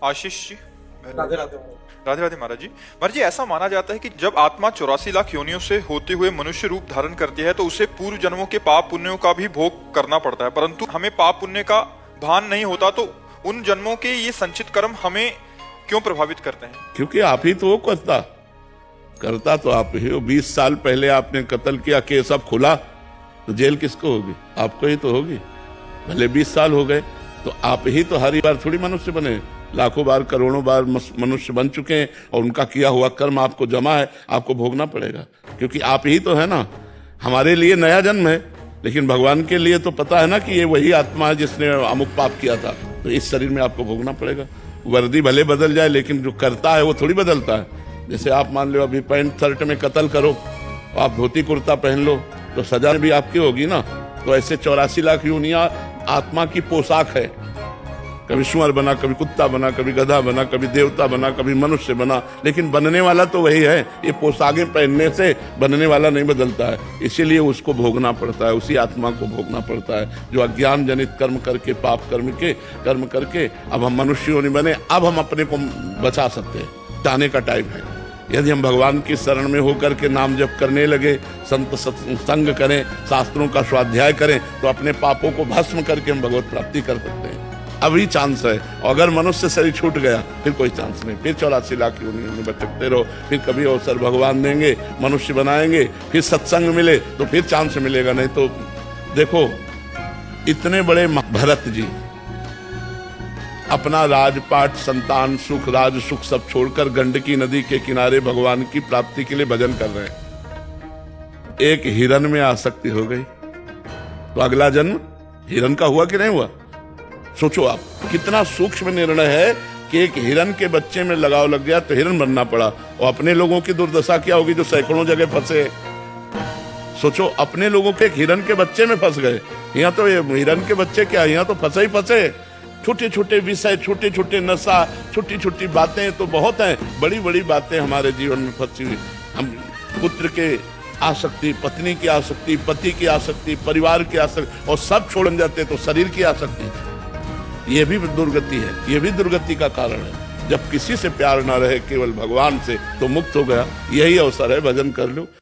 आशीष जी। राधे राधे। राधे राधे महाराज जी। महाराज जी, ऐसा माना जाता है कि जब आत्मा 84 लाख योनियों से होते हुए मनुष्य रूप धारण करती है तो उसे पूर्व जन्मों के पाप पुण्यों का भी भोग करना पड़ता है, परंतु हमें पाप पुण्य का भान नहीं होता। तो उन जन्मों के ये संचित कर्म हमें क्यों प्रभावित करते हैं? क्योंकि आप ही तो वो करता तो आप ही हो। 20 साल पहले आपने कत्ल किया, केस अब खुला तो जेल किसको होगी? आपको ही तो होगी। भले 20 साल हो गए तो आप ही तो हर बार थोड़ी मनुष्य बने, लाखों बार करोड़ों बार मनुष्य बन चुके हैं और उनका किया हुआ कर्म आपको जमा है, आपको भोगना पड़ेगा। क्योंकि आप ही तो है ना। हमारे लिए नया जन्म है, लेकिन भगवान के लिए तो पता है ना कि ये वही आत्मा है जिसने अमुक पाप किया था, तो इस शरीर में आपको भोगना पड़ेगा। वर्दी भले बदल जाए लेकिन जो करता है वो थोड़ी बदलता है। जैसे आप मान लो अभी पैंट शर्ट में कत्ल करो, आप धोती कुर्ता पहन लो तो सजा भी आपकी होगी ना। तो ऐसे 84 लाख योनियां आत्मा की पोशाक है। कभी सुअर बना, कभी कुत्ता बना, कभी गधा बना, कभी देवता बना, कभी मनुष्य बना, लेकिन बनने वाला तो वही है। ये पोशाकें पहनने से बनने वाला नहीं बदलता है, इसीलिए उसको भोगना पड़ता है, उसी आत्मा को भोगना पड़ता है जो अज्ञान जनित कर्म करके, पाप कर्म करके अब हम मनुष्यों नहीं बने। अब हम अपने को बचा सकते हैं, जाने का टाइम है। यदि हम भगवान की शरण में होकर के नाम जप करने लगे, संत सत्संग करें, शास्त्रों का स्वाध्याय करें, तो अपने पापों को भस्म करके हम भगवत प्राप्ति कर सकते हैं। अभी चांस है। और अगर मनुष्य शरीर छूट गया फिर कोई चांस नहीं, फिर 84 लाख योनियों में भटकते रहो। फिर कभी अवसर भगवान देंगे, मनुष्य बनाएंगे, फिर सत्संग मिले तो फिर चांस मिलेगा। नहीं तो देखो, इतने बड़े भरत जी अपना राजपाट, संतान सुख, राज सुख सब छोड़कर गंडकी नदी के किनारे भगवान की प्राप्ति के लिए भजन कर रहे हैं। एक हिरन में आसक्ति हो गई तो अगला जन्म हिरन का हुआ कि नहीं हुआ? सोचो आप, कितना सूक्ष्म निर्णय है कि एक हिरन के बच्चे में लगाव लग गया तो हिरन बनना पड़ा। और अपने लोगों की दुर्दशा क्या होगी जो सैकड़ों जगह फंसे। सोचो, अपने लोगों के एक हिरन के बच्चे में फंस गए। यहाँ तो ये हिरन के बच्चे क्या, यहाँ तो फंसे ही फंसे। छोटे छोटे विषय, छोटे छोटे नशा, छोटी छोटी बातें तो बहुत हैं, बड़ी बड़ी बातें हमारे जीवन में फंसी हुई। हम पुत्र के आसक्ति, पत्नी की आसक्ति, पति की आसक्ति, परिवार की आसक्ति, और सब छोड़ जाते तो शरीर की आसक्ति। ये भी दुर्गति है, ये भी दुर्गति का कारण है। जब किसी से प्यार ना रहे, केवल भगवान से, तो मुक्त हो गया। यही अवसर है, भजन कर लो।